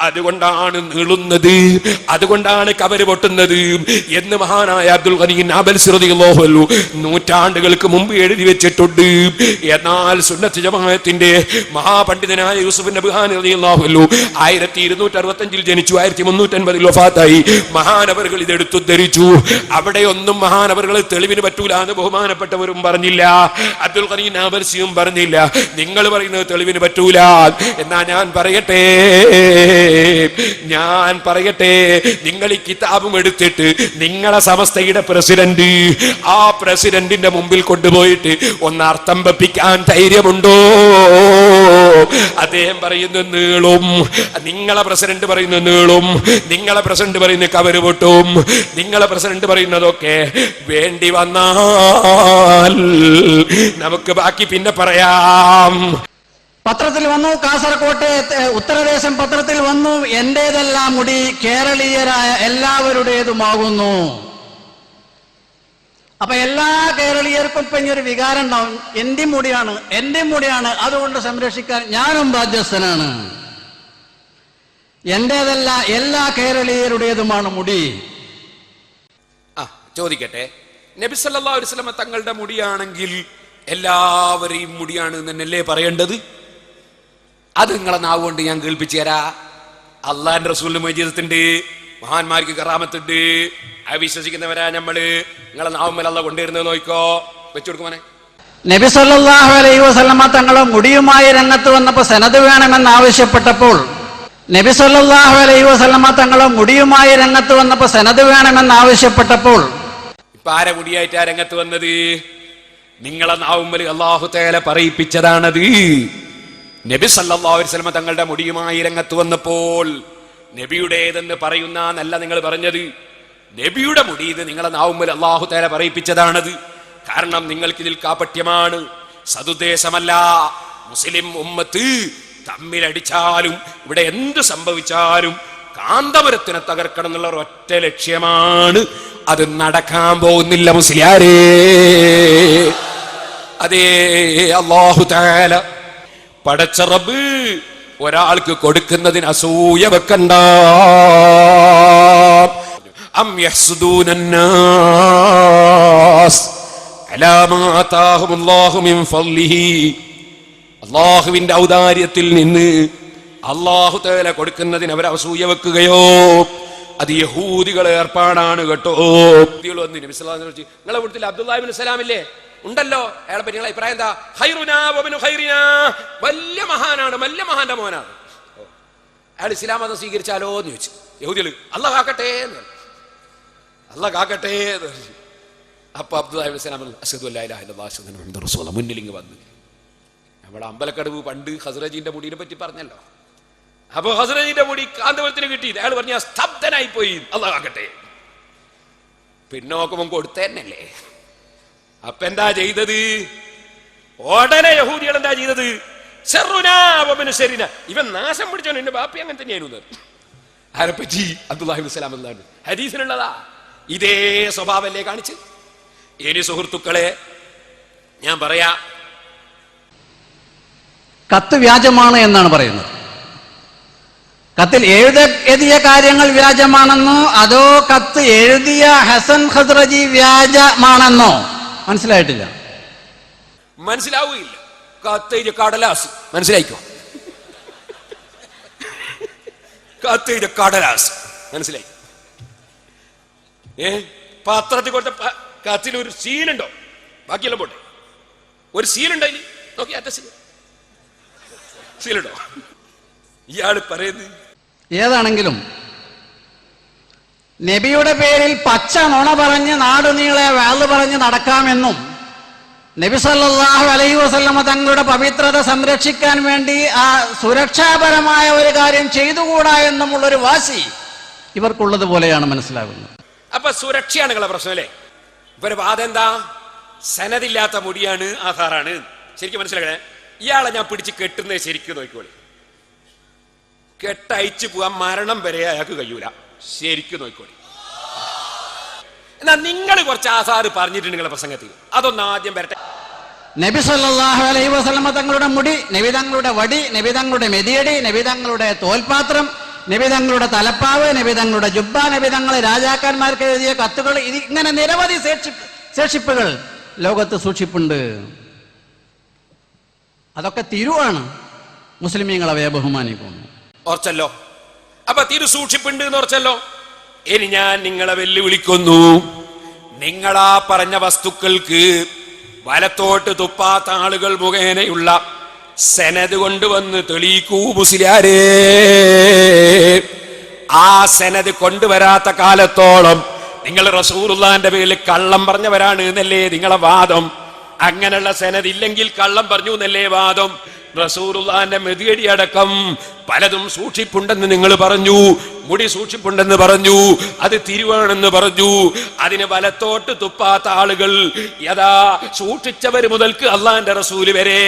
അതുകൊണ്ടാണ് നീളുന്നത്, അതുകൊണ്ടാണ് കബര് പൊട്ടുന്നത് എന്ന് മഹാനായ അബ്ദുൽ ഗനി അബൽസി റളിയല്ലാഹു അൻഹു നൂറ്റാണ്ടുകൾക്ക് മുമ്പ് എഴുതി വെച്ചിട്ടുണ്ട്. എന്നാൽ സുന്നത്ത് ജമാഅത്തിന്റെ മഹാപണ്ഡിതനായ യൂസുഫ് നബ്ഹാനി റളിയല്ലാഹു അൻഹു 1265 ജനിച്ചു, 1350 വഫാത്തായി. മഹാനവറുകൾ ഇതെടുത്തു ധരിച്ചു. അവിടെ ഒന്നും മഹാനവറുകൾ തെളിവിന് പറ്റൂല എന്ന് ബഹുമാനപ്പെട്ടവരും പറഞ്ഞില്ല, അബ്ദുൽ ഗനി അബൽസിയും പറഞ്ഞില്ല. നിങ്ങൾ പറയുന്നത് തെളിവിന് പറ്റൂല. എന്നാ ഞാൻ പറയട്ടെ, നിങ്ങൾ ഈ കിതാബും എടുത്തിട്ട് നിങ്ങളെ സമസ്തയുടെ പ്രസിഡന്റ്, ആ പ്രസിഡന്റിന്റെ മുമ്പിൽ കൊണ്ടുപോയിട്ട് ഒന്ന് അർത്ഥം വെപ്പിക്കാൻ ധൈര്യമുണ്ടോ? അദ്ദേഹം പറയുന്ന നീളും, നിങ്ങളെ പ്രസിഡന്റ് പറയുന്ന നീളും, നിങ്ങളെ പ്രസിഡന്റ് പറയുന്ന കവര് പൊട്ടും, നിങ്ങളെ പ്രസിഡന്റ് പറയുന്നതൊക്കെ വേണ്ടി വന്നാൽ നമുക്ക് ബാക്കി പിന്നെ പറയാം. പത്രത്തിൽ വന്നു, കാസർകോട്ടെ ഉത്തരദേശം പത്രത്തിൽ വന്നു, എന്റേതെല്ലാം മുടി കേരളീയരായ എല്ലാവരുടേതുമാകുന്നു. അപ്പൊ എല്ലാ കേരളീയർക്കും ഇപ്പൊ ഇനി ഒരു വികാരം ഉണ്ടാവും, എന്റെ മുടിയാണ്, അതുകൊണ്ട് സംരക്ഷിക്കാൻ ഞാനും ബാധ്യസ്ഥനാണ്. എന്റേതല്ല, എല്ലാ കേരളീയരുടേതുമാണ് മുടി. ചോദിക്കട്ടെ, നബി സല്ലല്ലാഹു അലൈഹി വസല്ലം തങ്ങളുടെ മുടിയാണെങ്കിൽ എല്ലാവരെയും മുടിയാണ് എന്നല്ലേ പറയേണ്ടത്? അത് നിങ്ങളെ നാവ് കൊണ്ട് ഞാൻ കേൾപ്പിച്ചു തരാ. അള്ളാന്റെ റസൂലിന് മജീദത്തുണ്ട്, മഹാന്മാർക്ക് കറാമത്തുണ്ട്. വിശ്വസിക്കുന്നവരാ നമ്മള്. നിങ്ങളെ നാവുമ്മൽ അള്ളാഹ് കൊണ്ടുവരുന്നത് നോക്കോ, വെച്ചു കൊടുക്കുമോനെ. നബി സല്ലല്ലാഹു അലൈഹി വസല്ലമ തങ്ങളെ മുടിയുമായി രംഗത്ത് വന്നപ്പോൾ സനദ് വേണമെന്ന് ആവശ്യപ്പെട്ടപ്പോൾ നബി സല്ലല്ലാഹു അലൈഹി വസല്ലമ തങ്ങളെ മുടിയുമായി രംഗത്ത് വന്നപ്പോൾ സനദ് വേണമെന്ന് ആവശ്യപ്പെട്ടപ്പോൾ ഇപ്പൊ ആരെ മുടിയായിട്ട് ആ രംഗത്ത് വന്നത്? നിങ്ങളെ നാവുമ്മൽ അല്ലാഹു തആല പറയിപ്പിച്ചതാണത്. നബി സല്ലല്ലാഹു അലൈഹി വസല്ലമ തങ്ങളുടെ മുടിയുമായി രംഗത്ത് വന്നപ്പോൾ നബിയുടേതെന്ന് പറയുന്ന എന്നല്ല നിങ്ങൾ പറഞ്ഞത്. നബിയുടെ മുടി ഇത് നിങ്ങളെ നാവുമ്മൽ അല്ലാഹു തആല പറയിപ്പിച്ചതാണത്. കാരണം നിങ്ങൾക്ക് ഇതിൽ കാപട്യമാണ്, സതുദ്ദേശമല്ല. മുസ്ലിം ഉമ്മത്ത് തമ്മിലടിച്ചാലും ഇവിടെ എന്ത് സംഭവിച്ചാലും കാന്തപുരത്തിനെ തകർക്കണം എന്നുള്ള ഒറ്റ ലക്ഷ്യമാണ്. അത് നടക്കാൻ പോകുന്നില്ല മുസ്ലിയാരേ. അതേ, അല്ലാഹു തആല പടച്ച റബ്ബ് ഒരാൾക്ക് കൊടുക്കുന്നതിന് അസൂയ വെക്കണ്ട. അം യഹ്സുദൂനന്നാസ് അലാ മാ ആതാഹുമുല്ലാഹു മിൻ ഫളിഹി. അല്ലാഹുവിന്റെ ഔദാര്യത്തിൽ നിന്ന് അല്ലാഹു തആല കൊടുക്കുന്നതിന് അവർ അസൂയ വെക്കുകയോ? അത് യഹൂദികളെ ഏർപ്പാടാണ് കേട്ടോ. നബി സല്ലല്ലാഹു അലൈഹി വസല്ലം നിങ്ങളെ വീട്ടിൽ അബ്ദുല്ലാഹി ഇബ്നു സലാം ഇല്ലേ, ഉണ്ടല്ലോ. അയാളെ പറ്റി നിങ്ങളെ അഭിപ്രായം എന്താ? ഖൈറുനാ വബനു ഖൈറിനാ, വലിയ മഹാനാണ്, വലിയ മഹാന്റെ മോനാണ്. അയാൾ ഇസ്ലാം മതം സ്വീകരിച്ചാലോ എന്ന് ചോദിച്ചു യഹൂദികൾ. അല്ലാഹ് കാക്കട്ടെ, അല്ലാഹ് കാക്കട്ടെ. അപ്പൊ അബ്ദുല്ലാഹി ഇബ്നു സലാം അശ്ഹദു അല്ലാ ഇലാഹ ഇല്ലല്ലാഹു അശ്ഹദു അന്ന മുഹമ്മദൻ റസൂലുള്ളാഹ് മുന്നിലിങ്ങ് വന്ന് നമ്മുടെ അമ്പലക്കടവ് പണ്ട് ഖസ്റജിന്റെ മുടിയെ പറ്റി പറഞ്ഞല്ലോ. അപ്പൊ ഖസ്റജിന്റെ മുടി കാന്തപുരത്തിന് കിട്ടി. അയാൾ പറഞ്ഞ സ്തബ്ധനായി പോയി. അല്ലാഹ് കാക്കട്ടെ. പിന്നെ നോക്കുമ്പോൾ കൊടുത്തേന്നല്ലേ. അപ്പൊ എന്താ ചെയ്തത്? ഉടനെ യഹൂദികൾ എന്താ ചെയ്തത്? ഇവൻ നാശം പിടിച്ചോ, എന്റെ ബാപ്പി അങ്ങനെ തന്നെയായിരുന്നു. ആരെപ്പറ്റി? അബ്ദുല്ലാഹി ഇബ്നു സലാം എന്നാണ് ഹദീസിലുള്ളതാ. ഇതേ സ്വഭാവല്ലേ കാണിച്ച്. ഇനി സുഹൃത്തുക്കളെ ഞാൻ പറയാ, കത്ത് വ്യാജമാണ് എന്നാണ് പറയുന്നത്. കത്തിൽ എഴുതിയ കാര്യങ്ങൾ വ്യാജമാണെന്നോ അതോ കത്ത് എഴുതിയ ഹസൻ ഖസ്റജി വ്യാജമാണെന്നോ മനസ്സിലായിട്ടില്ല. മനസ്സിലാവുകയില്ല. കത്തെഴുതിയ കടലാസ് മനസ്സിലായിക്കോ. കത്തെഴുതിയ കടലാസ് മനസ്സിലായി. പത്രത്തിൽ കൊടുത്ത കത്തിൽ ഒരു സീലുണ്ടോ? ബാക്കിയെല്ലാം പോട്ടെ, ഒരു സീലുണ്ടോ? ഇനി നോക്കി അറ്റസ്റ്റ് സീലുണ്ടോ? ഇയാള് പറയുന്നത് ഏതാണെങ്കിലും നബിയുടെ പേരിൽ പച്ച നുണ പറഞ്ഞ് നാടുനീളെ വാള് പറഞ്ഞ് നടക്കാമെന്നും നബി സല്ലല്ലാഹു അലൈഹി വസല്ലമ തങ്ങളുടെ പവിത്രത സംരക്ഷിക്കാൻ വേണ്ടി ആ സുരക്ഷാപരമായ ഒരു കാര്യം ചെയ്തുകൂടാ എന്നുമുള്ളൊരു വാശി ഇവർക്കുള്ളത് പോലെയാണ് മനസ്സിലാകുന്നത്. അപ്പൊ സുരക്ഷയാണ് നിങ്ങളെ പ്രശ്നം അല്ലേ? ഇവര് വാദം എന്താ? സനദില്ലാത്ത മുടിയാണ്, ആധാറാണ്. ശരിക്കും മനസ്സിലാക്കണേ. ഇയാളെ ഞാൻ പിടിച്ച് കെട്ടുന്നത് ശരിക്കും നോക്കിക്കോളി. കെട്ടയച്ചു പോവാൻ മരണം വരെ അയാൾക്ക് കഴിയൂല. ശരിക്കും നോക്കിക്കോളി. എന്നാ നിങ്ങൾ കുറച്ച് ആധാറ് പറഞ്ഞിട്ടുണ്ട് നിങ്ങളുടെ പ്രസംഗത്തിൽ, അതൊന്ന് ആദ്യം വരട്ടെ. നബി സല്ലല്ലാഹു അലൈഹി വസല്ലമ തങ്ങളുടെ മുടി, നബി തങ്ങളുടെ വടി, നബി തങ്ങളുടെ മെതിയടി, നബി തങ്ങളുടെ തോൽപാത്രം, നബി തങ്ങളുടെ തലപ്പാവ്, നബി തങ്ങളുടെ ജുബ്ബ, നബി തങ്ങളെ രാജാക്കന്മാർക്ക് എഴുതിയ കത്തുകൾ, ഇങ്ങനെ നിരവധി ശേഷിപ്പുകൾ ലോകത്ത് സൂക്ഷിപ്പുണ്ട്. അതൊക്കെ തിരുവാണ്. മുസ്ലിമീങ്ങൾ അവയെ ബഹുമാനിക്കുന്നു. ഓർച്ചല്ലോ. അപ്പൊ തിരു സൂക്ഷിപ്പുണ്ട് എന്ന് ഓർച്ചല്ലോ. ഇനി ഞാൻ നിങ്ങളെ വെല്ലുവിളിക്കുന്നു. നിങ്ങളാ പറഞ്ഞ വസ്തുക്കൾക്ക് വലത്തോട്ട് തുപ്പാത്ത ആളുകൾ മുഖേനയുള്ള സനദ് കൊണ്ടുവന്ന് തെളിയിക്കൂ മുസ്ലിയാരേ. ആ സനദ് കൊണ്ടുവരാത്ത കാലത്തോളം നിങ്ങൾ റസൂലുള്ളാഹിന്റെ പേരിൽ കള്ളം പറഞ്ഞവരാണ് എന്നല്ലേ നിങ്ങളെ വാദം? അങ്ങനെയുള്ള സനദ് ഇല്ലെങ്കിൽ കള്ളം പറഞ്ഞു എന്നല്ലേ വാദം? റസൂലുള്ളാഹിന്റെ മെതിയടി അടക്കം പലതും സൂക്ഷിപ്പുണ്ടെന്ന് നിങ്ങൾ പറഞ്ഞു, മുടി സൂക്ഷിപ്പുണ്ടെന്ന് പറഞ്ഞു, അത് തിരുവാണെന്ന് പറഞ്ഞു. അതിന് വലത്തോട്ട് തുപ്പാത്ത ആളുകൾ യഥാ സൂക്ഷിച്ചവർ മുതൽക്ക് അള്ളാന്റെ റസൂല് വരെ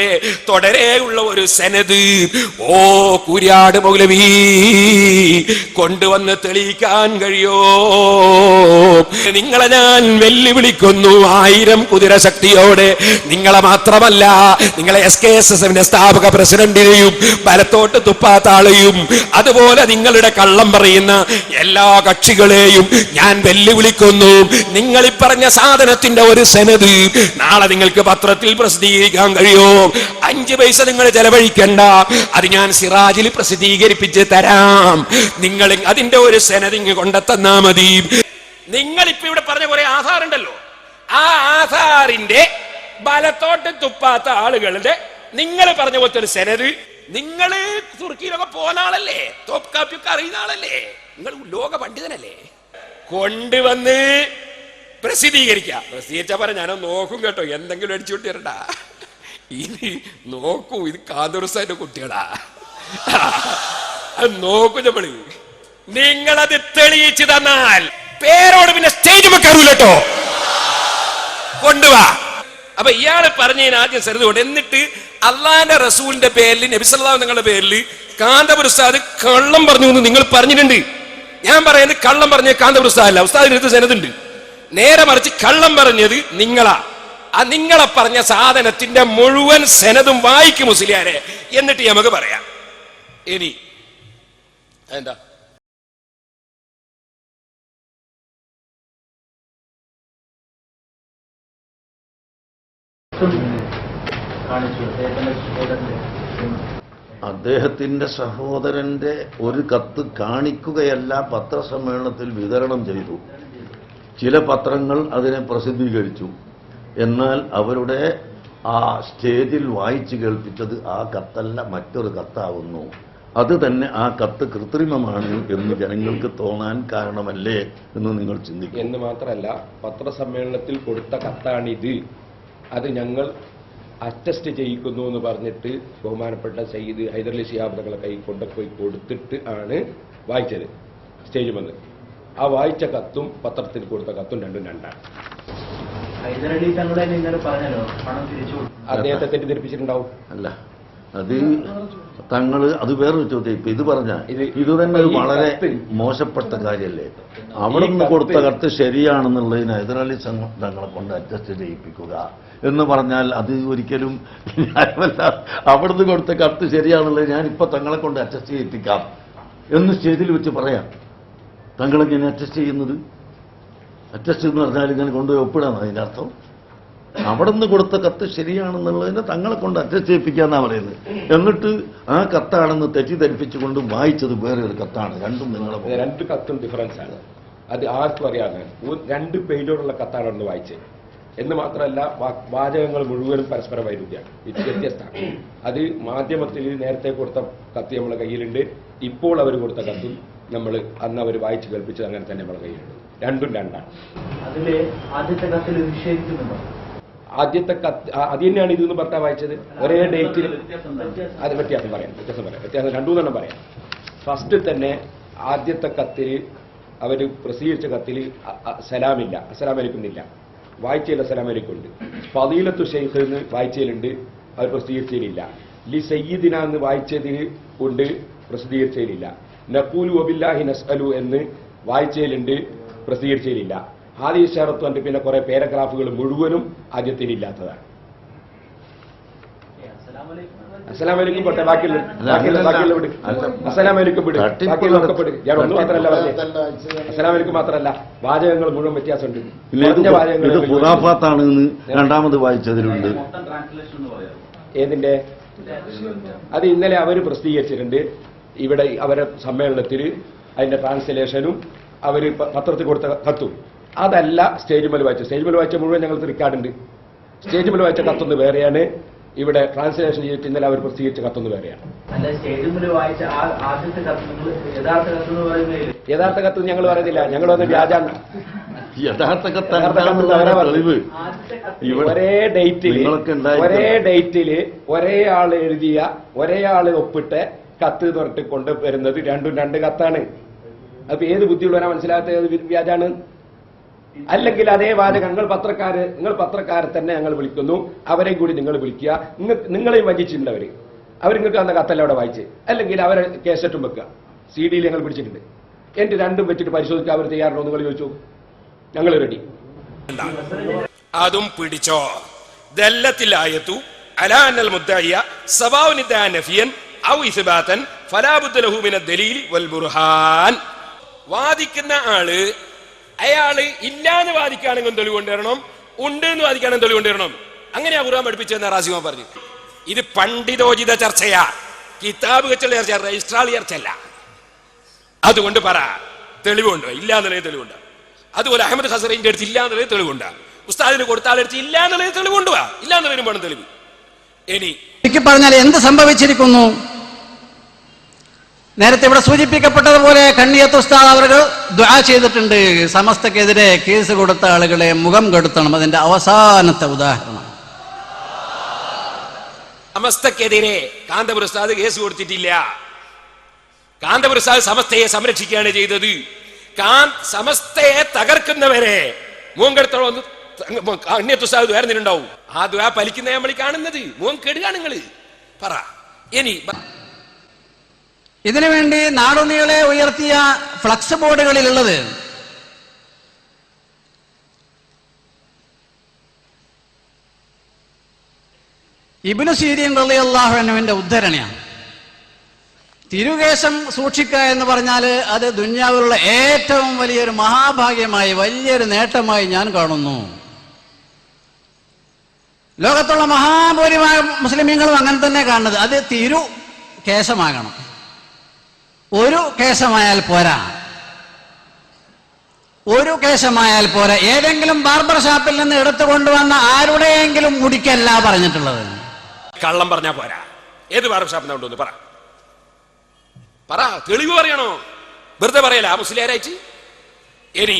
തുടരെയുള്ള ഒരു സനദ് ഓ കുര്യാട് മൗലവി കൊണ്ടുവന്ന് തെളിയിക്കാൻ കഴിയോ? നിങ്ങളെ ഞാൻ വെല്ലുവിളിക്കുന്നു 1000 കുതിരശക്തിയോടെ. നിങ്ങളെ മാത്രമല്ല, നിങ്ങളെ SKSSന്റെ സ്ഥാപക പ്രസിഡന്റിനെയും വലത്തോട്ട് തുപ്പാത്ത ആളെയും അതുപോലെ നിങ്ങളുടെ കള്ളം പറയുന്ന എല്ലാ കക്ഷികളെയും ഞാൻ വെല്ലുവിളിക്കുന്നു. നിങ്ങൾ ഈ പറഞ്ഞ സാധനത്തിന്റെ ഒരു സനദ് നാളെ നിങ്ങൾക്ക് പത്രത്തിൽ പ്രസിദ്ധീകരിക്കാൻ കഴിയോ? 5 പൈസ നിങ്ങൾ ചെലവഴിക്കണ്ട, അത് ഞാൻ സിറാജിൽ പ്രസിദ്ധീകരിപ്പിച്ച് തരാം. നിങ്ങൾ അതിന്റെ ഒരു സെനദിങ് കൊണ്ടെത്തന്നാ മതി. നിങ്ങളിപ്പോ ഇവിടെ പറഞ്ഞ കുറെ ആധാറുണ്ടല്ലോ, ആ ആധാറിന്റെ ബലത്തോട്ട് തുപ്പാത്ത ആളുകളുടെ നിങ്ങൾ പറഞ്ഞ പോലത്തെ ഒരു സെനത്, നിങ്ങള് തുർക്കിയിലൊക്കെ പോകുന്ന ആളല്ലേ, തോപ്കാപ്പിയൊക്കെ അറിയുന്ന ആളല്ലേ, നിങ്ങൾ ലോക പണ്ഡിതനല്ലേ, കൊണ്ടുവന്ന് പ്രസിദ്ധീകരിച്ച പറ ഞാനൊന്ന് നോക്കും കേട്ടോ, എന്തെങ്കിലും അടിച്ചു വിട്ടിരണ്ട. ഇത് നോക്കൂ, ഇത് കാന്തൂർസാന്റെ കുട്ടികളാ, അത് നോക്കൂ. നമ്മള് നിങ്ങളത് തെളിയിച്ചു തന്നാൽ പേരോട് പിന്നെ സ്റ്റേജ് വെക്കാറൂല്ലോ കേട്ടോ, കൊണ്ടുവാ. അപ്പൊ ഇയാള് പറഞ്ഞതിന് ആദ്യം ശ്രദ്ധ, എന്നിട്ട് അള്ളാന്റെ റസൂലിന്റെ പേരിൽ, നബി സല്ലല്ലാഹു അലൈഹി വസല്ലമയുടെ പേരിൽ കാന്തപുർ ഉസ്താദ് കള്ളം പറഞ്ഞു എന്ന് നിങ്ങൾ പറഞ്ഞിട്ടുണ്ട്. ഞാൻ പറയുന്നത് കള്ളം പറഞ്ഞ കാന്തപുർ ഉസ്താദല്ല, ഉസ്താദിന്റെ അടുത്ത് സനതുണ്ട്. നേരെ മറിച്ച് കള്ളം പറഞ്ഞത് നിങ്ങളാ. ആ നിങ്ങളെ പറഞ്ഞ സാധനത്തിന്റെ മുഴുവൻ സനതും വായിക്കും മുസ്ലിയാരെ, എന്നിട്ട് നമുക്ക് പറയാം. ഇനി എന്താ അദ്ദേഹത്തിന്റെ സഹോദരന്റെ ഒരു കത്ത് കാണിക്കുകയല്ല, പത്രസമ്മേളനത്തിൽ വിതരണം ചെയ്തു. ചില പത്രങ്ങൾ അതിനെ പ്രസിദ്ധീകരിച്ചു. എന്നാൽ അവരുടെ ആ സ്റ്റേജിൽ വായിച്ചു കേൾപ്പിച്ചത് ആ കത്തല്ല, മറ്റൊരു കത്താവുന്നു. അത് തന്നെ ആ കത്ത് കൃത്രിമമാണ് എന്ന് ജനങ്ങൾക്ക് തോന്നാൻ കാരണമല്ലേ എന്ന് നിങ്ങൾ ചിന്തിക്കും. എന്ന് മാത്രമല്ല, പത്രസമ്മേളനത്തിൽ കൊടുത്ത കത്താണിത്, അത് ഞങ്ങൾ അറ്റസ്റ്റ് ചെയ്യിക്കുന്നു എന്ന് പറഞ്ഞിട്ട് ബഹുമാനപ്പെട്ട സയ്യിദ് ഹൈദരലി ശിഹാബ് തങ്ങളെ കൈ കൊണ്ടുപോയി കൊടുത്തിട്ട് ആണ് വായിച്ചത് സ്റ്റേജ് വന്ന്. ആ വായിച്ച കത്തും പത്രത്തിൽ കൊടുത്ത കത്തും രണ്ടും രണ്ടാണ്. അദ്ദേഹത്തെ തെറ്റിദ്ധരിപ്പിച്ചിട്ടുണ്ടാവും. അല്ല, അത് തങ്ങൾ അത് വേറൊരു ചോദ്യം. ഇപ്പൊ ഇത് പറഞ്ഞ ഇത് തന്നെ വളരെ മോശപ്പെട്ട കാര്യമല്ലേ? അവിടെ നിന്ന് കൊടുത്ത കത്ത് ശരിയാണെന്നുള്ളതിന് ഹൈദരലി തങ്ങളെ കൊണ്ട് അഡ്ജസ്റ്റ് ചെയ്യിപ്പിക്കുക എന്ന് പറഞ്ഞാൽ അത് ഒരിക്കലും ന്യായമല്ല. അവിടുന്ന് കൊടുത്ത കത്ത് ശരിയാണുള്ളത്, ഞാനിപ്പോ തങ്ങളെ കൊണ്ട് അഡ്ജസ്റ്റ് ചെയ്യിപ്പിക്കാം എന്ന് സ്റ്റേജിൽ വെച്ച് പറയാം. തങ്ങളെങ്ങനെ അഡ്ജസ്റ്റ് ചെയ്യുന്നത്? അഡ്ജസ്റ്റ് എന്ന് പറഞ്ഞാൽ ഇങ്ങനെ കൊണ്ടുപോയി ഒപ്പിടാണ് അതിൻ്റെ അർത്ഥം. അവിടെ നിന്ന് കൊടുത്ത കത്ത് ശരിയാണെന്നുള്ളതിനെ തങ്ങളെ കൊണ്ട് അഡ്ജസ്റ്റ് ചെയ്യിപ്പിക്കാന്നാ പറയുന്നത്. എന്നിട്ട് ആ കത്താണെന്ന് തെറ്റിദ്ധരിപ്പിച്ചുകൊണ്ട് വായിച്ചത് വേറെ ഒരു കത്താണ്. രണ്ടും നിങ്ങളെ രണ്ട് കത്തും ഡിഫറൻസ് ആണ്. അത് ആർക്കും അറിയാതെ 2 പേജോടുള്ള കത്താണ് ഒന്ന് വായിച്ചത് എന്ന് മാത്രമല്ല, വാചകങ്ങൾ മുഴുവനും പരസ്പര വൈരുദ്ധ്യമാണ്, വ്യത്യസ്തമാണ്. അത് മാധ്യമത്തിൽ നേരത്തെ കൊടുത്ത കത്ത് നമ്മളെ കയ്യിലുണ്ട്, ഇപ്പോൾ അവർ കൊടുത്ത കത്തും നമ്മൾ അന്ന് അവർ വായിച്ച് കേൾപ്പിച്ചത് അങ്ങനെ തന്നെ നമ്മളെ കയ്യിലുണ്ട്. രണ്ടും രണ്ടാണ്. അതിലെ ആദ്യത്തെ കത്തിൽ നിഷേധിക്കുന്നുണ്ടോ? ആദ്യത്തെ കത്ത് അത് തന്നെയാണ് ഇതെന്ന് പറഞ്ഞാൽ വായിച്ചത്. ഒരേ ഡേറ്റിൽ അത് വ്യത്യാസം പറയാം, വ്യത്യാസം രണ്ടുമൂന്നെണ്ണം പറയാം. ഫസ്റ്റ് തന്നെ ആദ്യത്തെ കത്തിൽ അവർ പ്രസിദ്ധീകരിച്ച കത്തിൽ സലാമില്ല, അസ്സലാമലൈക്കുന്നില്ല. വായിച്ചയിൽ അസ്സലാമലൈക്കുണ്ട്. ഫളീലത്തു ശൈഖ് എന്ന് വായിച്ചയിലുണ്ട്, അവർ പ്രസിദ്ധീകരിച്ചതിലില്ല. ലി സയ്യിദിന എന്ന് വായിച്ചതിൽ ഉണ്ട്, പ്രസിദ്ധീകരിച്ചതിലില്ല. നഖൂലു വബില്ലാഹി നസ്അലു എന്ന് വായിച്ചയിലുണ്ട്, പ്രസിദ്ധീകരിച്ചതിലില്ല. ഹാദി ഇശാറത്ത് കണ്ട് പിന്നെ കുറെ പാരഗ്രാഫുകൾ മുഴുവനും ആദ്യത്തിലില്ലാത്തതാണ്. അസ്സലാമലൈക്കും പോട്ടെ, ബാക്കിയുള്ള വിട്. അസ്സലാമലൈക്കും വിട്, ബാക്കിയുള്ളതൊക്കെ വിട്. ഞാൻ ഒന്ന് മാത്രമല്ല പറഞ്ഞത്, അസ്സലാമലൈക്കും മാത്രമല്ല, വാചകങ്ങൾ മുഴുവൻ വ്യത്യാസമുണ്ട്. ഇത് ഖുറാഫാത്താണ് എന്ന് രണ്ടാമത് വായിച്ചതിലുണ്ട്. ഏതിന്റെ? അത് ഇന്നലെ അവർ പ്രസിദ്ധീകരിച്ചിട്ടുണ്ട്. ഇവിടെ അവരെ സമ്മേളനത്തിൽ അതിന്റെ ട്രാൻസ്ലേഷനും അവർ പത്രത്തിൽ കൊടുത്ത കത്തും. അതല്ല സ്റ്റേജ് മേൽ വായിച്ചത്. സ്റ്റേജ് മേൽ വായിച്ച മുഴുവൻ ഞങ്ങൾക്ക് റെക്കോർഡുണ്ട്. സ്റ്റേജ് മേൽ വായിച്ച കത്തൊന്ന് വേറെയാണ്, ഇവിടെ ട്രാൻസ്ലേഷൻ ചെയ്തിട്ട് ഇന്നലെ അവർ പ്രസിദ്ധീകരിച്ച കത്തൊന്ന് വേറെയാണ്. യഥാർത്ഥ കത്ത് ഞങ്ങൾ പറയുന്നില്ല, ഞങ്ങൾ വന്ന് വ്യാജാണ്. യഥാർത്ഥ കത്ത് ഒരേ ഡേറ്റില് ഒരേ ആൾ എഴുതിയ ഒരേ ആള് ഒപ്പിട്ട കത്ത് എന്ന് പറഞ്ഞിട്ട് കൊണ്ടുവരുന്നത് രണ്ടും രണ്ട് കത്താണ്. അപ്പൊ ഏത് ബുദ്ധിയുള്ളവരാ മനസ്സിലാകാത്ത ഏത് വ്യാജാണ്? അല്ലെങ്കിൽ അതേ വാചകം നിങ്ങൾ പത്രക്കാരെ തന്നെ ഞങ്ങൾ വിളിക്കുന്നു, അവരെയും കൂടി നിങ്ങൾ വിളിക്കുക. നിങ്ങളെയും വഞ്ചിച്ചിട്ടുണ്ട് അവർ നിങ്ങൾക്ക് അന്ന കത്തല്ല അവിടെ വായിച്ച്, അല്ലെങ്കിൽ അവരെ കേസറ്റും വെക്കുക. CD ഞങ്ങൾ പിടിച്ചിട്ടുണ്ട്. എന്റെ രണ്ടും വെച്ചിട്ട് പരിശോധിക്കാൻ അവർ തയ്യാറുണ്ടോ നിങ്ങൾ ചോദിച്ചു? ഞങ്ങൾ റെഡി. അതും പിടിച്ചോ. ദല്ലത്തിലായതു അലാ അന്നൽ മുദ്ദഇയ സവാഉൻ നഫിയൻ ഔ ഇസ്ബാതൻ ഫലാ ബുദ്ദ ലഹു മിന ദലീൽ വൽ ബുർഹാൻ. വാദിക്കുന്ന ആള് അയാള് ഇല്ലാന്ന് വാദിക്കുകയാണെങ്കിൽ തെളിവ് കൊണ്ടുവരണം, ഉണ്ട് എന്ന് വാദിക്കുകയാണെങ്കിൽ തെളിവ് കൊണ്ടുവരണം. അങ്ങനെയാ ഖുർആൻ പഠിപ്പിച്ചെന്ന് റാസിമ പറഞ്ഞു. ഇത് പണ്ഡിതോചിത ചർച്ചയാ, കിതാബ് വെച്ചുള്ള ചർച്ച, രജിസ്ട്രാൾ ചർച്ചയല്ല. അതുകൊണ്ട് പറ, തെളിവുണ്ടോ? ഇല്ലാന്നുള്ളത് തെളിവുണ്ട്. അതുപോലെ അഹമ്മദ് ഖസറിന്റെ അടുത്ത് ഇല്ലാന്നുള്ളത് തെളിവുണ്ട്. ഉസ്താദിന് കൊടുത്ത ആളെടുത്ത് ഇല്ലാന്നുള്ളത് തെളിവുണ്ട്. ഇല്ലാന്നുള്ളതിനും വേണം തെളിവ്. ഇനി എനിക്ക് പറഞ്ഞാൽ എന്ത് സംഭവിച്ചിരിക്കുന്നു? നേരത്തെ ഇവിടെ സൂചിപ്പിക്കപ്പെട്ടതുപോലെ കണ്ണിയത്ത് ഉസ്താദ് അവർ ദുആ ചെയ്തിട്ടുണ്ട്, സമസ്തക്കെതിരെ കേസ് കൊടുത്ത ആളുകളെ മുഖം കെടുത്തണം. അതിന്റെ അവസാനത്തെ ഉദാഹരണം. സമസ്തക്കെതിരെ കാന്തപുര ഉസ്താദ് കേസ് കൊടുത്തിട്ടില്ല. കാന്തപുര ഉസ്താദ് സമസ്തയെ സംരക്ഷിക്കുകയാണ് ചെയ്തത്. സമസ്തയെ തകർക്കുന്നവരെ മൂങ്കെടുത്തോളം കണ്ണിയത്ത് ഉസ്താദ് വേർന്നിട്ടുണ്ടാവും. ആ ദുആ പലിക്കുന്ന നമ്മൾ കാണുന്നത്. മൂന്ന് കെടുകയാണ് നിങ്ങൾ പറ. ഇനി ഇതിനുവേണ്ടി നാടുനീളെ ഉയർത്തിയ ഫ്ലക്സ് ബോർഡുകളിലുള്ളത് ഇബ്നു സീരീൻ റളിയല്ലാഹു അൻഹുവിന്റെ ഉദ്ധരണിയാണ്. തിരുകേശം സൂക്ഷിക്കുക എന്ന് പറഞ്ഞാൽ അത് ദുനിയാവിലുള്ള ഏറ്റവും വലിയൊരു മഹാഭാഗ്യമായി, വലിയൊരു നേട്ടമായി ഞാൻ കാണുന്നു. ലോകത്തുള്ള മഹാഭൂരിഭാഗം മുസ്ലിമീങ്ങളും അങ്ങനെ തന്നെ കാണുന്നത്. അത് തിരു കേശമാകണം. ഒരു കേശമായാൽ പോരാ, ഒരു കേശമായാൽ പോരാ. ഏതെങ്കിലും ബാർബർ ഷാപ്പിൽ നിന്ന് എടുത്തു കൊണ്ടുവന്ന ആരുടെയെങ്കിലും മുടിക്കല്ല പറഞ്ഞിട്ടുള്ളത്. കള്ളം പറഞ്ഞാ പോരാ. ഏത് ബാർബർ ഷാപ്പിൽ നിന്ന് കൊണ്ടുവന്ന് പറ, പറ, തെളിവ് പറയണോ? വെറുതെ പറയല ആ മുസ്ലിയാരായിട്ട്. ഇനി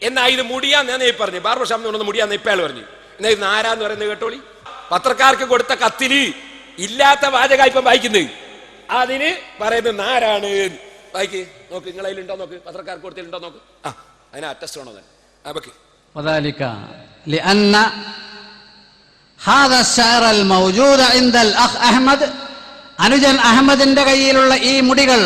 എന്നാ ഇത് മുടിയാന്ന് ഞാൻ പറഞ്ഞു, ബാർബർ ഷാപ്പിൽ നിന്ന് മുടിയാന്ന് ഇപ്പയാൾ പറഞ്ഞു. എന്നാ ഇത് നാരാന്ന് പറയുന്നത് കേട്ടോളി. പത്രക്കാർക്ക് കൊടുത്ത കത്തില് ഇല്ലാത്ത വാചക ഇപ്പം വായിക്കുന്നത്, അതിന് പറയുന്നത് നാരാണ്. വായിക്ക് നോക്ക്, നിങ്ങൾ അതിലുണ്ടോ നോക്ക്, പത്രക്കാർക്ക് കൊടുത്തിട്ടുണ്ടോ നോക്ക്. ആ അതിന് അറ്റസ്റ്റ് ആണോ തന്നെ. وذلك لأن هذا الشعر الموجود عند الأخ أحمد, അനുജൻ അഹമ്മദിന്റെ കയ്യിലുള്ള ഈ മുടികൾ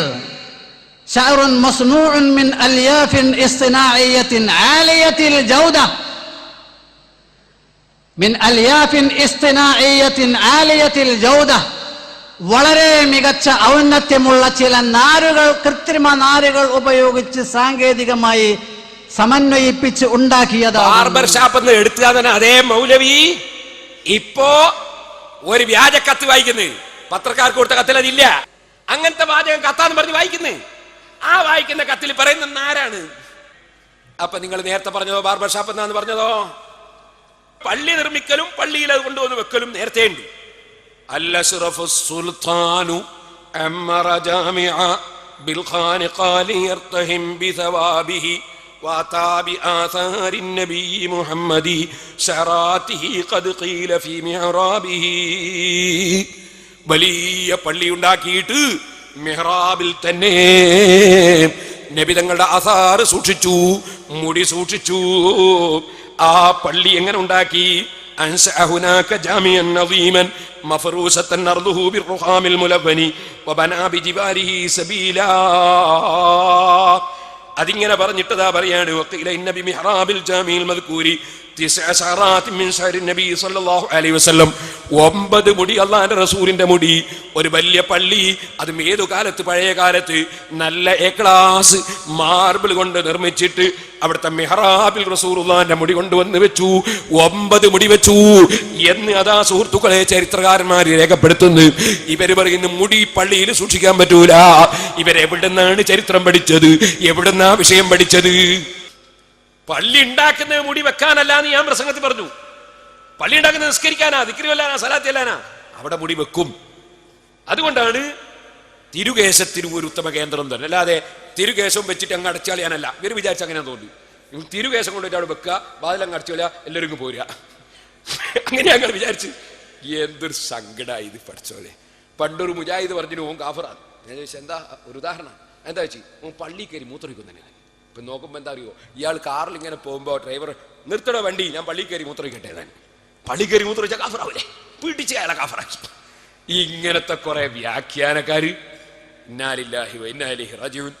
شعر مصنوع من ألياف اصطناعية عالية الجودة, من ألياف اصطناعية عالية الجودة, വളരെ മികച്ച ഔന്നത്യമുള്ള ചില നാരുകൾ, കൃത്രിമ നാരുകൾ ഉപയോഗിച്ച് സാങ്കേതികമായി സമന്വയിപ്പിച്ച് ഉണ്ടാക്കിയതാണ്. ബാർബർ ഷാപ്പ് എന്ന് എടുത്തുക തന്നെ അതേ മൗലവി ഇപ്പോ ഒരു വ്യാജ കത്ത് വായിക്കുന്നത്. പത്രക്കാർക്ക് കൊടുത്ത കത്തിൽ അതില്ല. അങ്ങനത്തെ വാചകം കത്താന്ന് പറഞ്ഞ് വായിക്കുന്നത്. ആ വായിക്കുന്ന കത്തിൽ പറയുന്ന നാരാണ്. അപ്പൊ നിങ്ങൾ നേരത്തെ പറഞ്ഞതോ ബാർബർ ഷാപ്പ് എന്നാന്ന് പറഞ്ഞതോ? പള്ളി നിർമ്മിക്കലും പള്ളിയിൽ അത് കൊണ്ടുവന്ന് വെക്കലും നേരത്തെ ഉണ്ട്. الأشرف السلطان أمر جامعا بالخانقان يرتهم بثوابه وأتى بآثار النبي محمد شعراته قد قيل في محرابه. വലിയ പള്ളി ഉണ്ടാക്കിയിട്ട് മെഹ്റാബിൽ തന്നെ നബി തങ്ങളുടെ ആസാറ് സൂക്ഷിച്ചു, മുടി സൂക്ഷിച്ചു. ആ പള്ളി എങ്ങനെ ഉണ്ടാക്കി? أنشأ هناك جامعا نظيما مفروشة أرضه بالرخام الملون وبنى بجباره سبيلا. അതിങ്ങനെ പറഞ്ഞിട്ടതാ പറയാണ്. വഖീല ഇന്ന ബി മിഹ്റാബിൽ ജാമിൽ മദ്കൂരി 9 ശഅറാത്ത് മിൻ ശഅരി നബി സല്ലല്ലാഹു അലൈഹി വസല്ലം. 9 മുടി അല്ലാഹുവിന്റെ റസൂലിന്റെ മുടി. ഒരു വലിയ പള്ളി, അതും ഏതു കാലത്ത്? പഴയ കാലത്ത് നല്ല എ ക്ലാസ് മാർബിൾ കൊണ്ട് നിർമ്മിച്ചിട്ട് അവിടുത്തെ മിഹ്റാബിൽ റസൂലുള്ളാഹിന്റെ മുടി കൊണ്ടുവന്ന് വെച്ചു. 9 മുടി വെച്ചു എന്ന് അതാ സുഹൃത്തുക്കളെ ചരിത്രകാരന്മാർ രേഖപ്പെടുത്തുന്നു. ഇവര് പറയുന്നു മുടി പള്ളിയിൽ സൂക്ഷിക്കാൻ പറ്റൂല. ഇവരെവിടുന്നാണ് ചരിത്രം പഠിച്ചത്? എവിടുന്നാ വിഷയം പഠിച്ചത്? പള്ളി ഉണ്ടാക്കുന്ന മുടി വെക്കാനല്ല എന്ന് ഞാൻ പ്രസംഗത്തിൽ പറഞ്ഞു. പള്ളി ഉണ്ടാക്കുന്നത് നിസ്കരിക്കാനാ, ദിക്റ് ചൊല്ലാനാ, സലാത്ത് ചൊല്ലാനാ. അവിടെ മുടി വെക്കും. അതുകൊണ്ടാണ് തിരുകേശത്തിന് ഒരു ഉത്തമ കേന്ദ്രം തന്നെ. അല്ലാതെ തിരുകേശവും വെച്ചിട്ട് അങ്ങ് അടച്ചാളിയാനല്ല. ഇവർ വിചാരിച്ച അങ്ങനെ തോന്നി. തിരുകേശം കൊണ്ടിട്ട് അവിടെ വെക്കുക, വാതിലങ്ങ് അടച്ചാളിയാ, എല്ലാവരും പോരുക. അങ്ങനെ ഞങ്ങൾ വിചാരിച്ച്. എന്തൊരു സങ്കടമായി ഇത് പഠിച്ചോലെ. പണ്ടൊരു മുജാഹിദ് പറഞ്ഞു ഓൻ കാഫറാണ്. ഞാൻ ചോദിച്ചാൽ എന്താ ഒരു ഉദാഹരണം? എന്താ വെച്ച് ഓൻ പള്ളി കയറി മൂത്രമൊഴിക്കും തന്നെ. ഇപ്പം നോക്കുമ്പോൾ എന്താ അറിയോ, ഇയാൾ കാറിൽ ഇങ്ങനെ പോകുമ്പോൾ ഡ്രൈവർ നിർത്തണ വണ്ടി, ഞാൻ പള്ളി കയറി മൂത്രമൊഴിക്കട്ടെ. ഞാൻ പള്ളി കയറി മൂത്രമൊഴിച്ചാൽ കാഫറാവില്ലേ? പിടിച്ച് അയാളെ കാഫറാക്കി. ഇങ്ങനത്തെ കുറെ വ്യാഖ്യാനക്കാര്. ഇന്നാ ലില്ലാഹി വ ഇന്നാ ഇലൈഹി റാജിഊൻ.